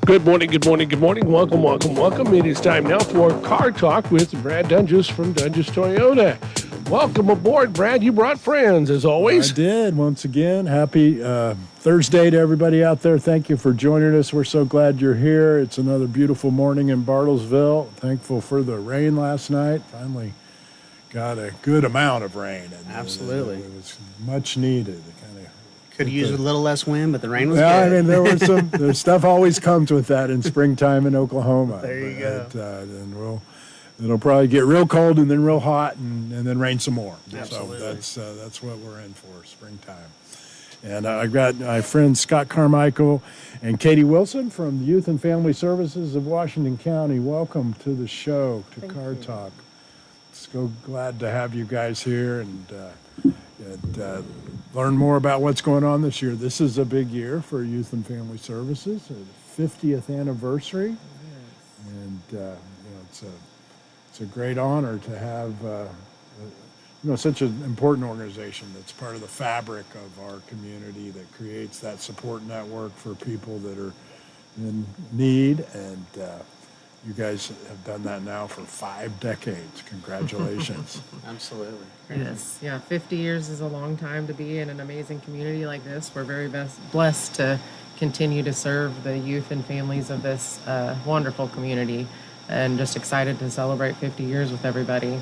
Good morning, good morning, good morning. Welcome, welcome, welcome. It is time now for Car Talk with Brad Doenges from Doenges Toyota. Welcome aboard, Brad. You brought friends, as always. I did. Once again, happy Thursday to everybody out there. Thank you for joining us. We're so glad you're here. It's another beautiful morning in Bartlesville. Thankful for the rain last night. Finally got a good amount of rain. And Absolutely. It was much needed. Could use a little less wind, but the rain was good. I good. mean, there was there's stuff always comes with that in springtime in Oklahoma. There you go. And it'll probably get real cold and then real hot and then rain some more. Absolutely. So that's what we're in for, springtime. And I've got my friends Scott Carmichael and Katie Wilson from the Youth and Family Services of Washington County. Welcome to the show, to Car Talk. So glad to have you guys here and learn more about what's going on this year. This is a big year for Youth and Family Services, the 50th anniversary. Yes. And it's a great honor to have such an important organization that's part of the fabric of our community that creates that support network for people that are in need. And you guys have done that now for 5 decades. Congratulations. Absolutely. Yes, yeah, 50 years is a long time to be in an amazing community like this. We're very blessed to continue to serve the youth and families of this wonderful community, and just excited to celebrate 50 years with everybody.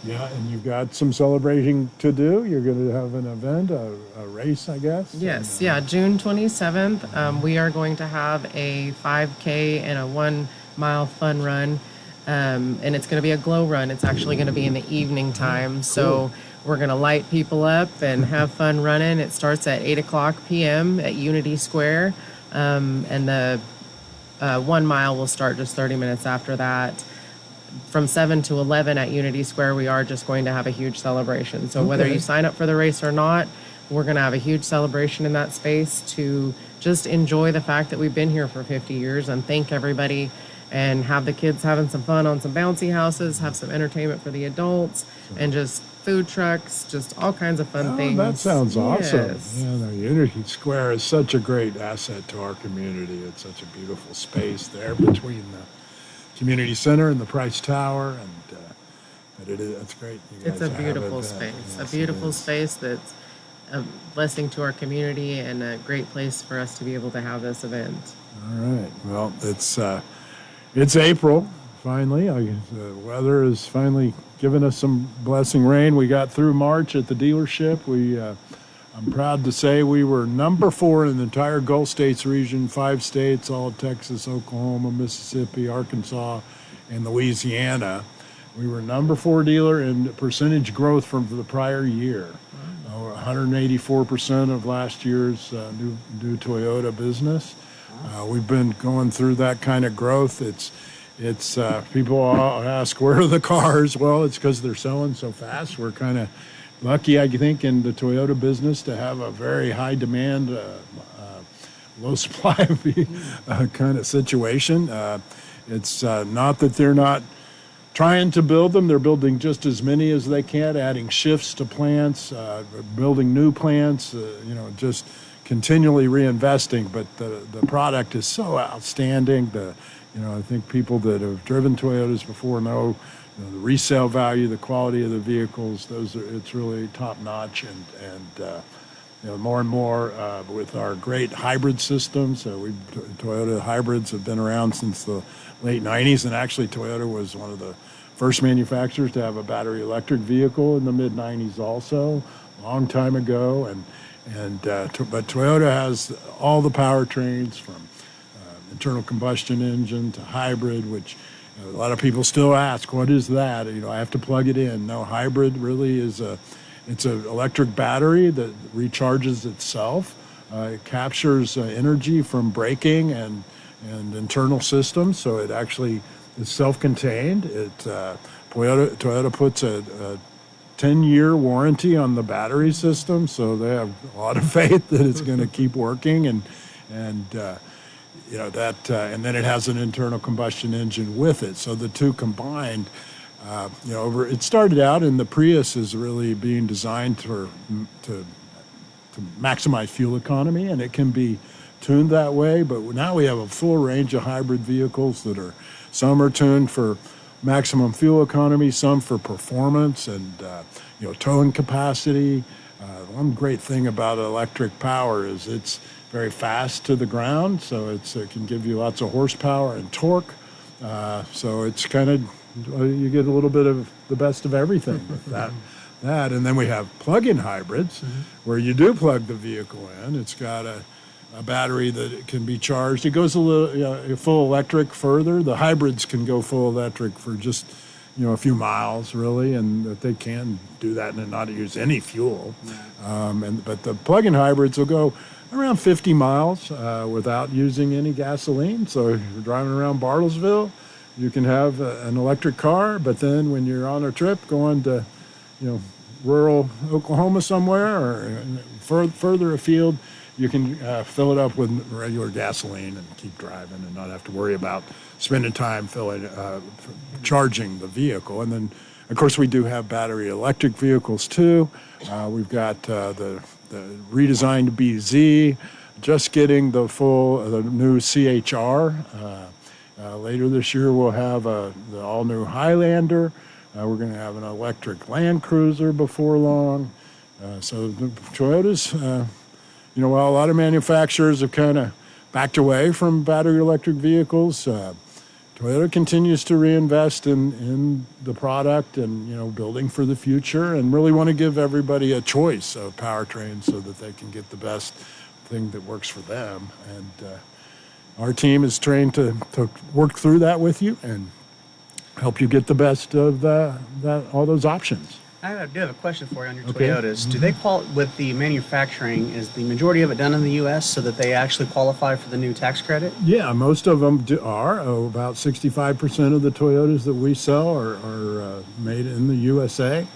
Yeah, and you've got some celebrating to do. You're going to have an event, a race, I guess? Yes, June 27th, we are going to have a 5K and a 1-mile fun run. And it's going to be a glow run. It's actually going to be in the evening time. So we're going to light people up and have fun running. It starts at 8 o'clock p.m. at Unity Square. And the 1 mile will start just 30 minutes after that. From 7 to 11 at Unity Square, we are just going to have a huge celebration. So whether you sign up for the race or not, we're going to have a huge celebration in that space to just enjoy the fact that we've been here for 50 years and thank everybody, and have the kids having some fun on some bouncy houses, have some entertainment for the adults, and just food trucks, just all kinds of fun things. That sounds awesome. Yes. Yeah, the Unity Square is such a great asset to our community. It's such a beautiful space there between the community center and the Price Tower, and it's great. It's a beautiful space. Yes, a beautiful space that's a blessing to our community and a great place for us to be able to have this event. All right. Well, it's April, finally. The weather has finally given us some blessing rain. We got through March at the dealership. I'm proud to say we were number 4 in the entire Gulf States region, 5 states, all of Texas, Oklahoma, Mississippi, Arkansas, and Louisiana. We were number 4 dealer in percentage growth from the prior year. 184% of last year's new Toyota business. We've been going through that kind of growth. It's people ask, where are the cars? Well, it's because they're selling so fast. We're kind of lucky, I think, in the Toyota business to have a very high demand, low supply kind of situation. It's not that they're not trying to build them. They're building just as many as they can, adding shifts to plants, building new plants, just continually reinvesting, but the product is so outstanding. I think people that have driven Toyotas before know the resale value, the quality of the vehicles. It's really top notch, and more and more with our great hybrid systems. Toyota hybrids have been around since the late 90s, and actually Toyota was one of the first manufacturers to have a battery electric vehicle in the mid 90s also, long time ago, but Toyota has all the powertrains from internal combustion engine to hybrid, which a lot of people still ask, what is that? I have to plug it in. No, hybrid really is it's an electric battery that recharges itself. It captures energy from braking and internal systems, so it actually is self-contained. Toyota puts a 10-year warranty on the battery system, so they have a lot of faith that it's going to keep working, and then it has an internal combustion engine with it. So the two combined, it started out in the Prius is really being designed to maximize fuel economy, and it can be tuned that way, but now we have a full range of hybrid vehicles some are tuned for maximum fuel economy, some for performance and towing capacity. One great thing about electric power is it's very fast to the ground, so it can give you lots of horsepower and torque. So it's kind of, you get a little bit of the best of everything with that. And then we have plug-in hybrids, where you do plug the vehicle in. It's got a battery that it can be charged. It goes a little full electric further. The hybrids can go full electric for just a few miles, really, and that they can do that and not use any fuel. But the plug-in hybrids will go around 50 miles without using any gasoline. So if you're driving around Bartlesville, you can have an electric car, but then when you're on a trip going to rural Oklahoma somewhere or further afield, you can fill it up with regular gasoline and keep driving and not have to worry about spending time charging the vehicle. And then, of course, we do have battery electric vehicles too. We've got the redesigned BZ, just getting the new CHR. Later this year, we'll have the all-new Highlander. We're going to have an electric Land Cruiser before long. So the Toyotas, while a lot of manufacturers have kind of backed away from battery electric vehicles, Toyota continues to reinvest in the product and, building for the future, and really want to give everybody a choice of powertrain so that they can get the best thing that works for them. And our team is trained to work through that with you and help you get the best of all those options. I do have a question for you on your Okay. Toyotas. Do they with the manufacturing, is the majority of it done in the U.S. so that they actually qualify for the new tax credit? Yeah, most of them are. About 65% of the Toyotas that we sell are made in the USA.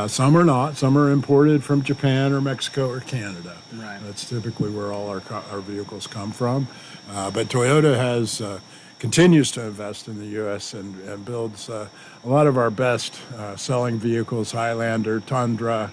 Some are not. Some are imported from Japan or Mexico or Canada. Right. That's typically where all our vehicles come from. But Toyota continues to invest in the U.S. and builds a lot of our best selling vehicles. Highlander, Tundra,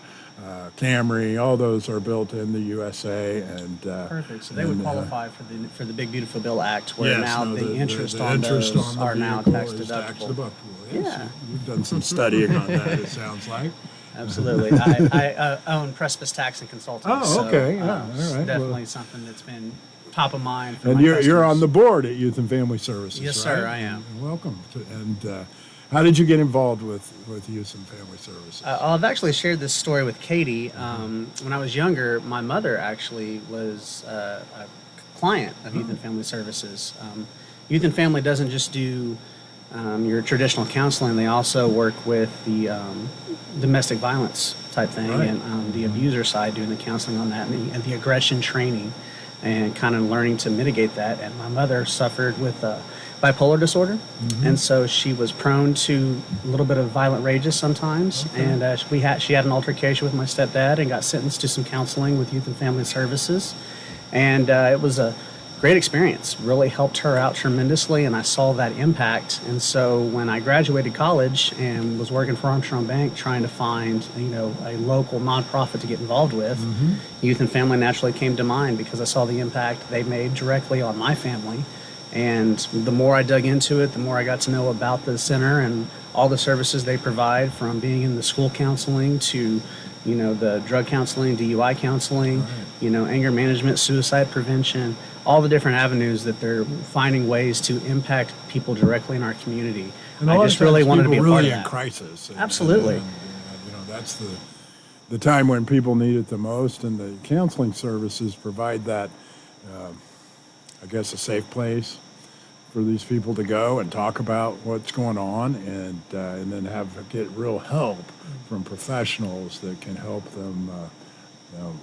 Camry, all those are built in the USA. And Perfect. So they would qualify for the Big Beautiful Bill Act, where the interest on interest those on the are now vehicle tax is tax deductible. deductible. Yes. Yeah. You've done some studying on that, it sounds like. Absolutely. I own Precipice Tax and Consulting. Oh, okay. So, Yeah, all it's right. definitely something that's been top of mind for And my you're customers. on the board at Youth and Family Services, Yes, right? sir, I am. Welcome. And how did you get involved with Youth and Family Services? I've actually shared this story with Katie. When I was younger, my mother actually was a client of Youth and Family Services. Youth and Family doesn't just do your traditional counseling. They also work with the domestic violence type thing, Right. and the abuser side, doing the counseling on that, and the aggression training, and kind of learning to mitigate that. And my mother suffered with bipolar disorder, and so she was prone to a little bit of violent rages sometimes. Okay. And she had an altercation with my stepdad and got sentenced to some counseling with Youth and Family Services, and it was a great experience. Really helped her out tremendously, and I saw that impact. And so when I graduated college and was working for Armstrong Bank, trying to find a local nonprofit to get involved with, Youth and Family naturally came to mind because I saw the impact they made directly on my family. And the more I dug into it, the more I got to know about the center and all the services they provide, from being in the school counseling to the drug counseling, DUI counseling, anger management, suicide prevention, all the different avenues that they're finding ways to impact people directly in our community. And a I lot of just really times wanted to be a people part of really in that. crisis. Absolutely. And, that's the time when people need it the most, and the counseling services provide that, I guess, a safe place for these people to go and talk about what's going on, and then get real help from professionals that can help them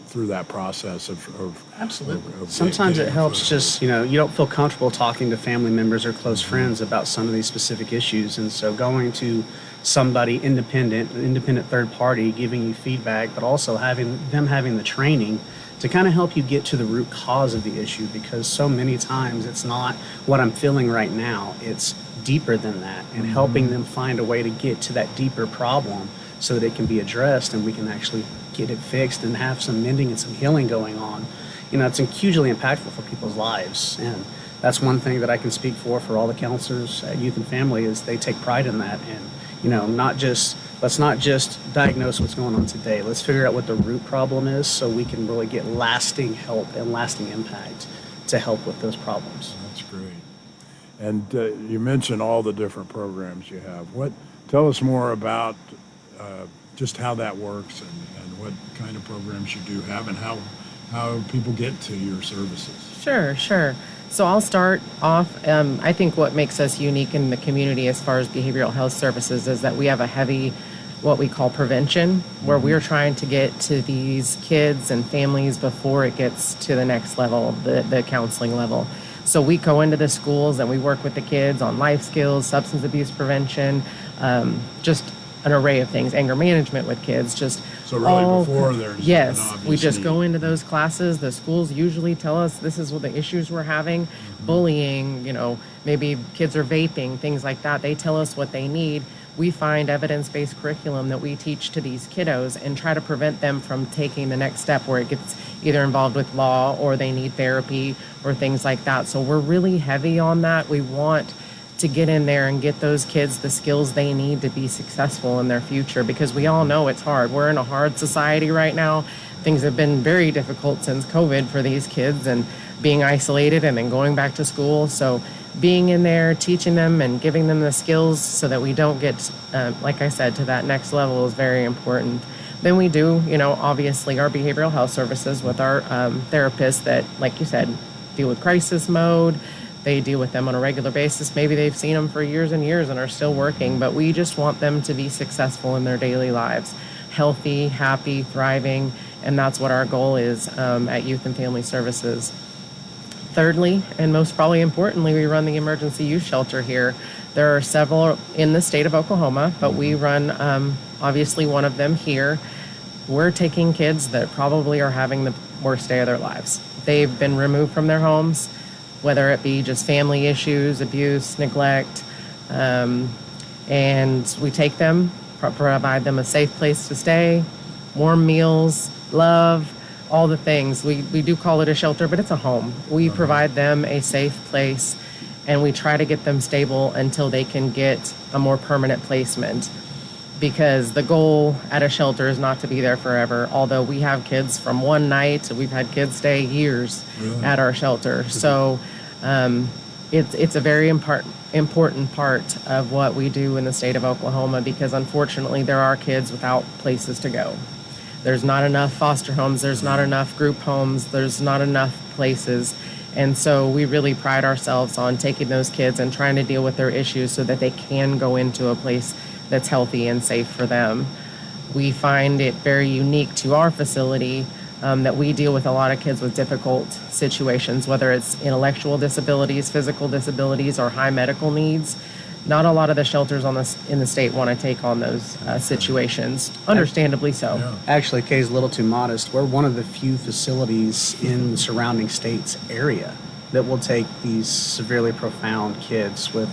through that process of Absolutely. of Sometimes it getting helps food. just, you don't feel comfortable talking to family members or close friends about some of these specific issues. And so going to somebody independent third party giving you feedback, but also having the training to kind of help you get to the root cause of the issue, because so many times it's not what I'm feeling right now. It's deeper than that, and helping them find a way to get to that deeper problem so that it can be addressed and we can actually get it fixed and have some mending and some healing going on it's hugely impactful for people's lives. And that's one thing that I can speak for all the counselors at Youth and Family is they take pride in that. And, let's not just diagnose what's going on today. Let's figure out what the root problem is so we can really get lasting help and lasting impact to help with those problems. That's great. And you mentioned all the different programs you have. Tell us more about just how that works and what kind of programs you do have and how people get to your services. Sure. So I'll start off. I think what makes us unique in the community as far as behavioral health services is that we have a heavy, what we call prevention, where we're trying to get to these kids and families before it gets to the next level, the counseling level. So we go into the schools and we work with the kids on life skills, substance abuse prevention, just an array of things, anger management with kids, just so really before there's yes, an obvious we just need. go into those classes. The schools usually tell us this is what the issues we're having, bullying, maybe kids are vaping, things like that. They tell us what they need. We find evidence-based curriculum that we teach to these kiddos and try to prevent them from taking the next step where it gets either involved with law or they need therapy or things like that. So we're really heavy on that. We want to get in there and get those kids the skills they need to be successful in their future, because we all know it's hard. We're in a hard society right now. Things have been very difficult since COVID for these kids and being isolated and then going back to school. So being in there, teaching them and giving them the skills so that we don't get, like I said, to that next level is very important. Then we do, obviously our behavioral health services with our therapists that, like you said, deal with crisis mode. They deal with them on a regular basis. Maybe they've seen them for years and years and are still working, but we just want them to be successful in their daily lives, healthy, happy, thriving, and that's what our goal is at Youth and Family Services. Thirdly, and most probably importantly, we run the emergency youth shelter here. There are several in the state of Oklahoma, but we run obviously one of them here. We're taking kids that probably are having the worst day of their lives. They've been removed from their homes, whether it be just family issues, abuse, neglect, and we take them, provide them a safe place to stay, warm meals, love, all the things. We do call it a shelter, but it's a home. We provide them a safe place, and we try to get them stable until they can get a more permanent placement, because the goal at a shelter is not to be there forever. Although we have kids from one night, we've had kids stay years at our shelter. So it's a very important part of what we do in the state of Oklahoma, because unfortunately there are kids without places to go. There's not enough foster homes, there's not enough group homes, there's not enough places. And so we really pride ourselves on taking those kids and trying to deal with their issues so that they can go into a place that's healthy and safe for them. We find it very unique to our facility that we deal with a lot of kids with difficult situations, whether it's intellectual disabilities, physical disabilities, or high medical needs. Not a lot of the shelters in the state want to take on those situations, understandably so. Yeah. Actually, Kay's a little too modest. We're one of the few facilities in the surrounding states area that will take these severely profound kids with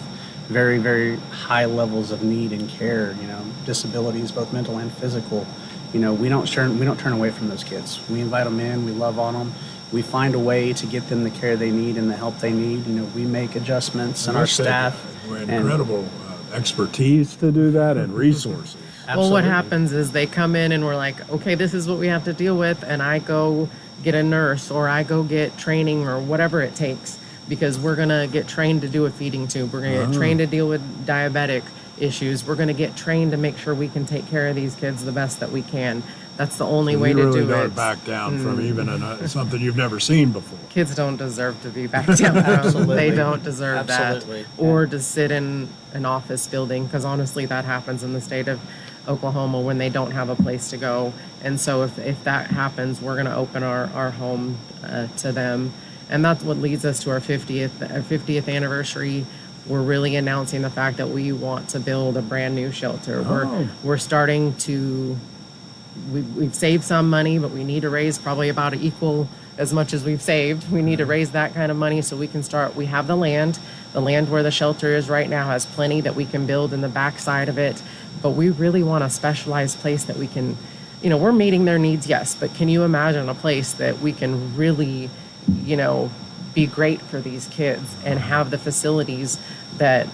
very, very high levels of need and care, disabilities, both mental and physical. We don't turn away from those kids. We invite them in, we love on them. We find a way to get them the care they need and the help they need. We make adjustments and our staff. Incredible expertise to do that and resources. Well, what happens is they come in and we're like, okay, this is what we have to deal with, and I go get a nurse or I go get training or whatever it takes, because we're going to get trained to do a feeding tube. We're going to get trained to deal with diabetic issues. We're going to get trained to make sure we can take care of these kids the best that we can. That's the only way to really do don't it. back down from even something you've never seen before. Kids don't deserve to be backed down from. Absolutely. They don't deserve Absolutely. that. Or to sit in an office building, because honestly that happens in the state of Oklahoma when they don't have a place to go. And so if that happens, we're going to open our home to them. And that's what leads us to our 50th anniversary. We're really announcing the fact that we want to build a brand new shelter. We're starting to, we've saved some money, but we need to raise probably about equal as much as we've saved. We need to raise that kind of money so we can start. We have the land. The land where the shelter is right now has plenty that we can build in the back side of it. But we really want a specialized place that we can, we're meeting their needs, yes, but can you imagine a place that we can really, be great for these kids and have the facilities that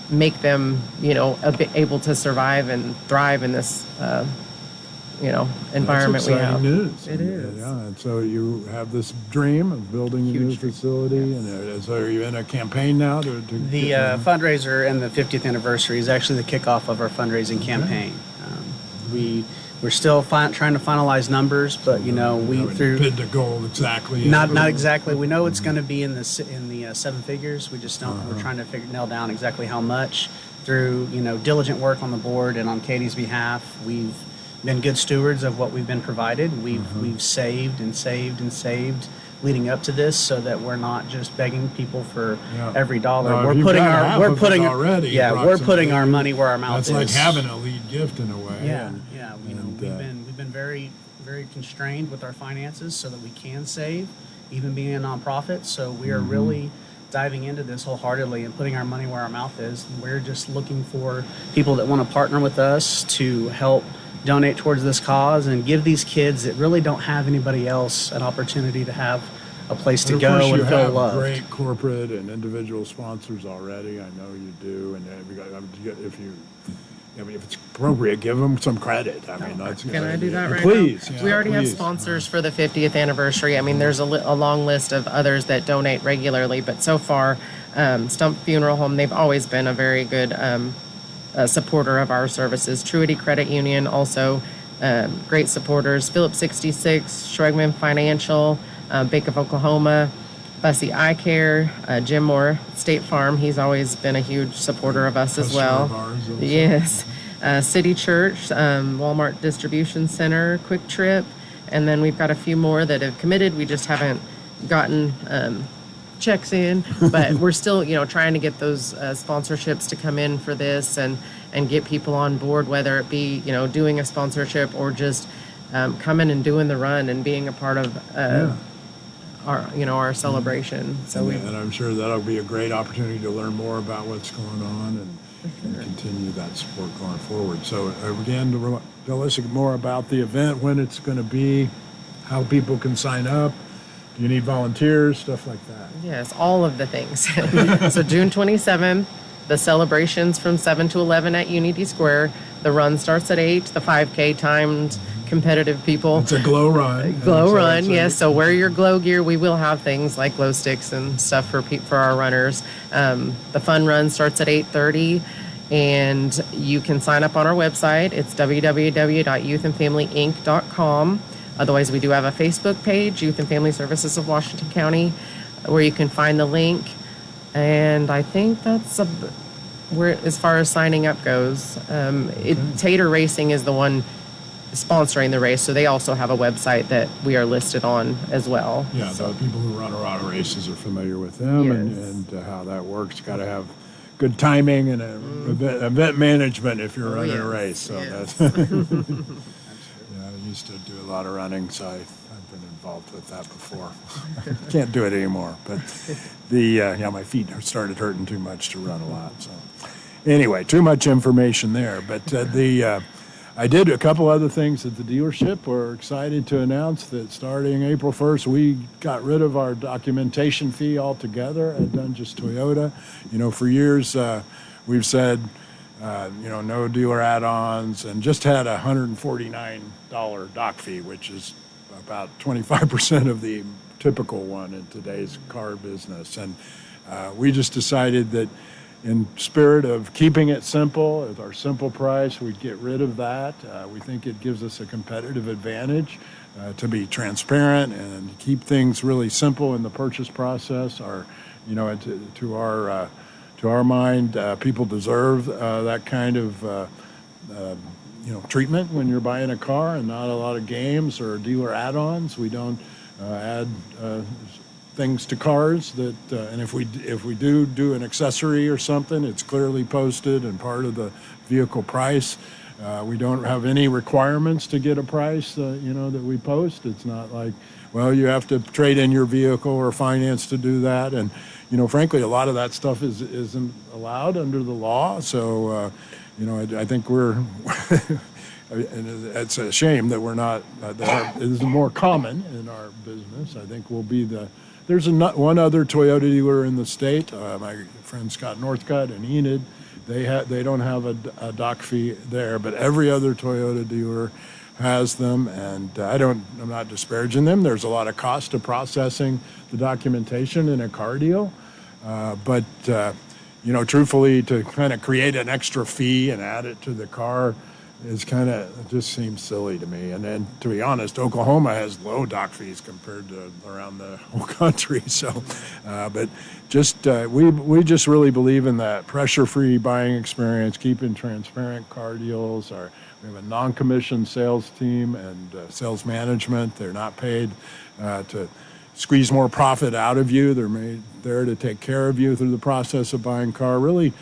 make them, able to survive and thrive in this, environment we have. That's exciting news. It is. Yeah, and so you have this dream of building a new Huge dream. facility, Yes. and so are you in a campaign now to The get fundraiser and the 50th anniversary is actually the kickoff of our fundraising campaign. We're still trying to finalize numbers, but bid the goal exactly? not exactly. We know it's going to be in the seven figures. We just don't. We're trying to nail down exactly how much through diligent work on the board and on Katie's behalf. We've been good stewards of what we've been provided. We've saved and saved and saved leading up to this, so that we're not just begging people for every dollar. No, we're you've putting got our half we're of it putting already, we're putting our money where our mouth That's is. like having a lead gift in a way. Yeah. We've been very, very constrained with our finances so that we can save, even being a nonprofit. So we are really diving into this wholeheartedly and putting our money where our mouth is. We're just looking for people that want to partner with us to help donate towards this cause and give these kids that really don't have anybody else an opportunity to have a place to And of go course and you feel have loved. great corporate and individual sponsors already. I know you do, and if it's appropriate, give them some credit. I mean, that's Can I do that right please, now? yeah, We already have please. sponsors for the 50th anniversary. I mean, there's a long list of others that donate regularly, but so far, Stump Funeral Home, they've always been a very good supporter of our services. Truity Credit Union, also great supporters. Phillips 66, Schwegman Financial, Bank of Oklahoma, Bussy Eye Care, Jim Moore, State Farm. He's always been a huge supporter of us as Customer well. of ours also. Yes. City Church, Walmart Distribution Center, Quick Trip, and then we've got a few more that have committed. We just haven't gotten checks in, but we're still, trying to get those sponsorships to come in for this and get people on board, whether it be, doing a sponsorship or just coming and doing the run and being a part of our celebration. So And I'm sure that'll be a great opportunity to learn more about what's going on and continue that support going forward. So again, tell us more about the event, when it's going to be, how people can sign up. Do you need volunteers, stuff like that? yes, all of the things. So June 27th, the celebrations from 7 to 11 at Unity Square. The run starts at 8, the 5K timed competitive people. It's a glow run. Glow run, yes. So wear your glow gear. We will have things like glow sticks and stuff for our runners. The fun run starts at 8:30, and you can sign up on our website. It's www.youthandfamilyinc.com. Otherwise, we do have a Facebook page, Youth and Family Services of Washington County, where you can find the link. And I think that's where, as far as signing up goes. Tater Racing is the one sponsoring the race, so they also have a website that we are listed on as well. Yeah, So, the people who run auto races are familiar with them Yes. and how that works. Got to have good timing and event management if you're running a yes, race. So yes. that's yeah, I used to do a lot of running, so I've been involved with that before. Can't do it anymore, but my feet started hurting too much to run a lot. So anyway, too much information there, but I did a couple other things at the dealership. We're excited to announce that starting April 1st, we got rid of our documentation fee altogether at Doenges Toyota. For years, we've said, no dealer add-ons, and just had a $149 doc fee, which is about 25% of the typical one in today's car business. And we just decided that in spirit of keeping it simple, at our simple price, we'd get rid of that. We think it gives us a competitive advantage to be transparent and keep things really simple in the purchase process. To our mind, people deserve that kind of treatment when you're buying a car, and not a lot of games or dealer add-ons. We don't add things to cars that, and if we do an accessory or something, it's clearly posted and part of the vehicle price. We don't have any requirements to get a price, that we post. It's not like, well, you have to trade in your vehicle or finance to do that. And, frankly, a lot of that stuff isn't allowed under the law. So, I think we're and it's a shame that we're not, it is more common in our business. I think we'll be there's one other Toyota dealer in the state, my friend Scott Northcutt in Enid. They don't have a dock fee there, but every other Toyota dealer has them, and I'm not disparaging them. There's a lot of cost to processing the documentation in a car deal, but truthfully, to kind of create an extra fee and add it to the car is it just seems silly to me. And then, to be honest, Oklahoma has low dock fees compared to around the whole country. So, but just we just really believe in that pressure-free buying experience, keeping transparent car deals. We have a non-commissioned sales team and sales management. They're not paid to squeeze more profit out of you. They're there to take care of you through the process of buying car. Really,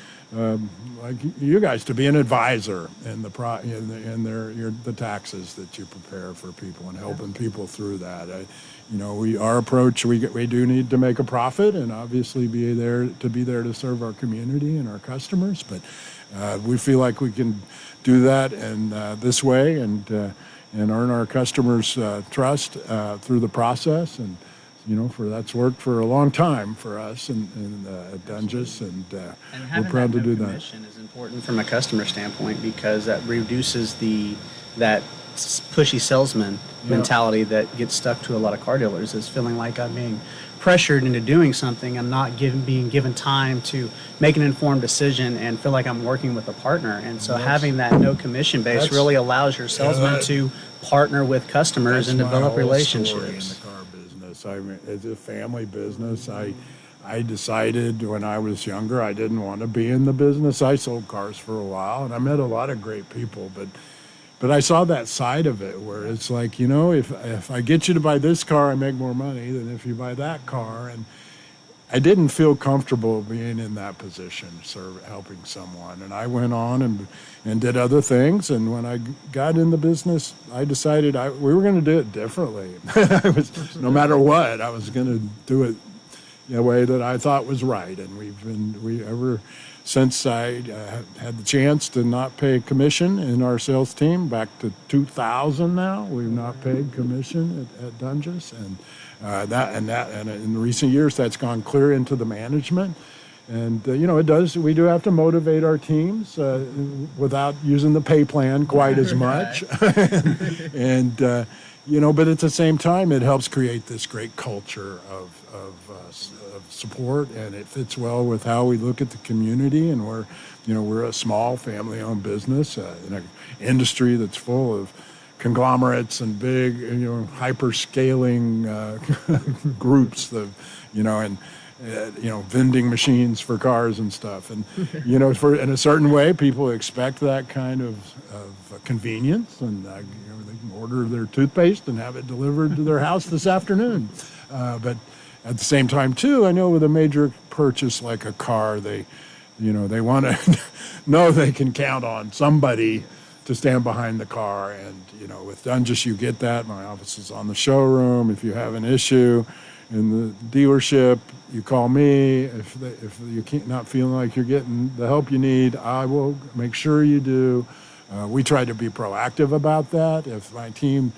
like you guys, to be an advisor in the taxes that you prepare for people and helping people through that. Our approach, we do need to make a profit and obviously be there to serve our community and our customers. But we feel like we can do that and this way and earn our customers' trust through the process. And that's worked for a long time for us at Doenges, and we're proud to do that. Commission is important from a customer standpoint because that reduces that pushy salesman mentality that gets stuck to a lot of car dealers, is feeling like I'm being pressured into doing something. I'm not being given time to make an informed decision and feel like I'm working with a partner. And so having that no commission base really allows your salesman to partner with customers and develop relationships. It's a family business. I decided when I was younger I didn't want to be in the business. I sold cars for a while, and I met a lot of great people, but I saw that side of it where it's like, if I get you to buy this car, I make more money than if you buy that car. And I didn't feel comfortable being in that position, helping someone. And I went on and did other things. And when I got in the business, I decided we were going to do it differently. No matter what, I was going to do it in a way that I thought was right. And ever since I had the chance to not pay commission in our sales team, back to 2000 now, we've not paid commission at Doenges. And in recent years, that's gone clear into the management. And, it does. We do have to motivate our teams without using the pay plan quite as much. But at the same time, it helps create this great culture of support, and it fits well with how we look at the community. And we're a small family-owned business in an industry that's full of conglomerates and big, hyper-scaling groups vending machines for cars and stuff. And, in a certain way, people expect that kind of convenience, and they can order their toothpaste and have it delivered to their house this afternoon. But at the same time, too, I know with a major purchase like a car, they want to know they can count on somebody to stand behind the car. And, with Doenges, you get that. My office is on the showroom. If you have an issue in the dealership, you call me. If you not feeling like you're getting the help you need, I will make sure you do. We try to be proactive about that. If my team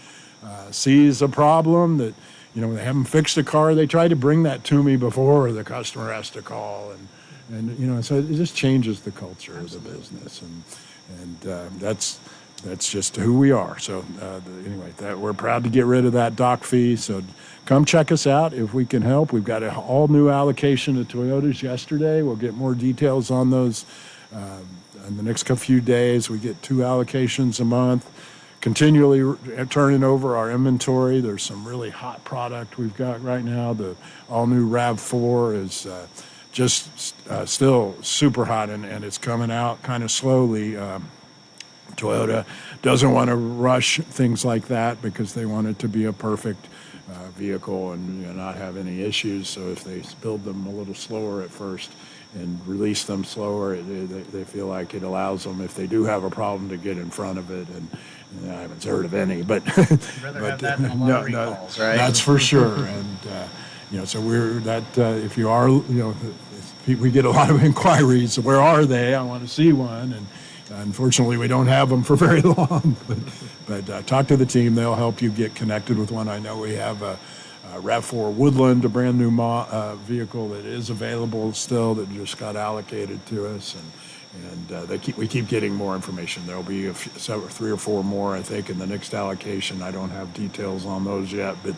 sees a problem that, they haven't fixed a car, they try to bring that to me before the customer has to call. And so it just changes the culture of the business. And that's just who we are. So we're proud to get rid of that dock fee. So come check us out if we can help. We've got an all new allocation of Toyotas yesterday. We'll get more details on those in the next few days. We get 2 allocations a month, continually turning over our inventory. There's some really hot product we've got right now. The all new RAV4 is just still super hot, and it's coming out kind of slowly. Toyota doesn't want to rush things like that because they want it to be a perfect vehicle and not have any issues. So if they build them a little slower at first and release them slower, they feel like it allows them, if they do have a problem, to get in front of it. And I haven't heard of any, but rather have that than a lot of recalls, right? That's for sure. And so we're that. If you are, we get a lot of inquiries. Where are they? I want to see one. And Unfortunately, we don't have them for very long, but talk to the team. They'll help you get connected with one. I know we have a RAV4 Woodland, a brand new vehicle that is available still that just got allocated to us, and we keep getting more information. There'll be 3 or 4 more, I think, in the next allocation. I don't have details on those yet, but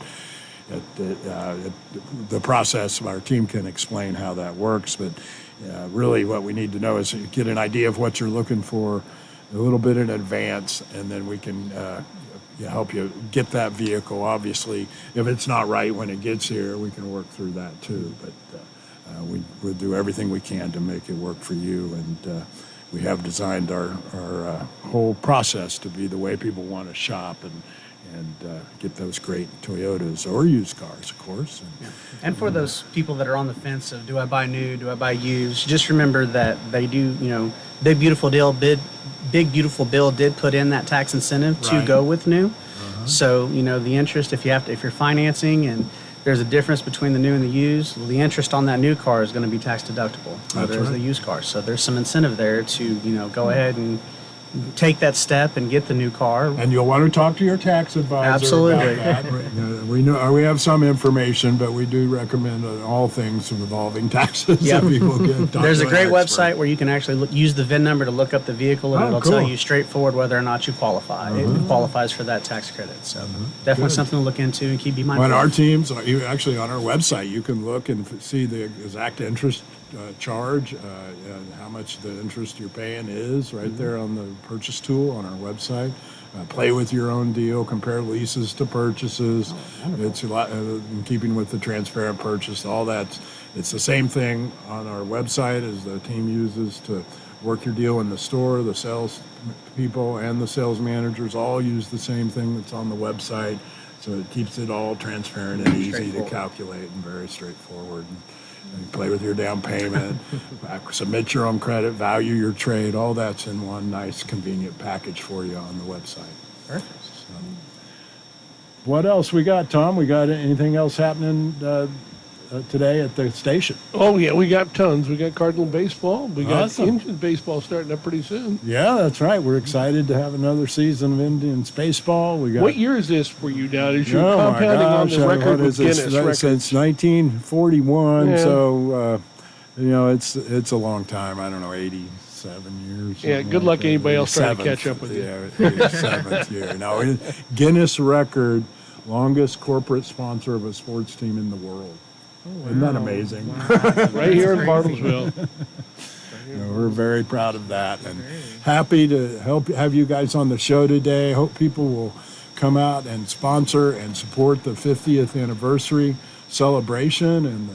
the process, our team can explain how that works, but really what we need to know is get an idea of what you're looking for a little bit in advance, and then we can help you get that vehicle. Obviously, if it's not right when it gets here, we can work through that too, but we'll do everything we can to make it work for you, and we have designed our whole process to be the way people want to shop and get those great Toyotas or used cars, of course. And for those people that are on the fence of, do I buy new, do I buy used, just remember that they do, Big Beautiful Bill did put in that tax incentive to Right. go with new. So, the interest, if you're financing and there's a difference between the new and the used, well, the interest on that new car is going to be tax deductible. That's There's right. the used car. So there's some incentive there to, go ahead and take that step and get the new car. And you'll want to talk to your tax advisor Absolutely. about that. We know we have some information, but we do recommend all things involving taxes. Yep. That people get. There's a great expert. website where you can actually use the VIN number to look up the vehicle, and Oh, it'll tell cool. you straightforward whether or not you qualify. It qualifies for that tax credit. So definitely Good. something to look into and be mindful. On our of. teams, actually on our website, you can look and see the exact interest charge, and how much the interest you're paying is right there on the purchase tool on our website. Play with your own deal, compare leases to purchases. It's a lot in keeping with the transparent purchase. All that, it's the same thing on our website as the team uses to work your deal in the store. The sales people and the sales managers all use the same thing that's on the website. So it keeps it all transparent and easy to calculate and very straightforward. And you play with your down payment, submit your own credit, value your trade. All that's in one nice, convenient package for you on the website. Perfect. So, what else we got, Tom? We got anything else happening today at the station? Oh, yeah, we got tons. We got Cardinal baseball. We got Awesome. Indian baseball starting up pretty soon. Yeah, that's right. We're excited to have another season of Indians baseball. We got. What year is this for you now? Is you're Oh, my compounding on gosh, the record what with is it? Guinness records? Since 1941, Yeah. so it's a long time. I don't know, 87 years. Yeah, something good like luck that. anybody else trying to 87th, catch up with you. Yeah, 87th year. No, Guinness record, longest corporate sponsor of a sports team in the world. Isn't that amazing? Right here in Crazy. Bartlesville. We're very proud of that and happy to have you guys on the show today. Hope people will come out and sponsor and support the 50th anniversary celebration and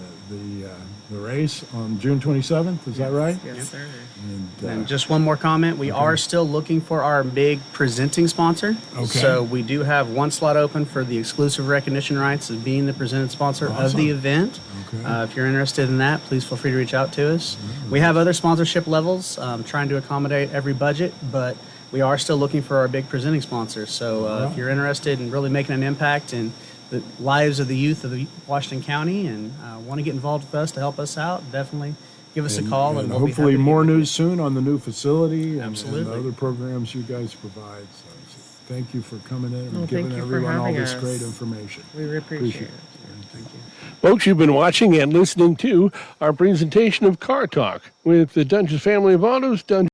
the race on June 27th. Is that right? Yes, sir. And, And just one more comment. We are still looking for our big presenting sponsor. Okay. So we do have one slot open for the exclusive recognition rights of being the presented sponsor of Awesome. the event. Okay. If you're interested in that, please feel free to reach out to us. We have other sponsorship levels, trying to accommodate every budget, but we are still looking for our big presenting sponsor. So if you're interested in really making an impact in the lives of the youth of the Washington County and want to get involved with us to help us out, definitely give us a call. and we'll be hopefully happy to more get with you. news soon on the new facility and Absolutely. the other programs you guys provide. So thank you for coming in and Well, giving thank you for everyone all having this us. great information. We really appreciate it. Folks, you've been watching and listening to our presentation of Car Talk with the Doenges family of autos.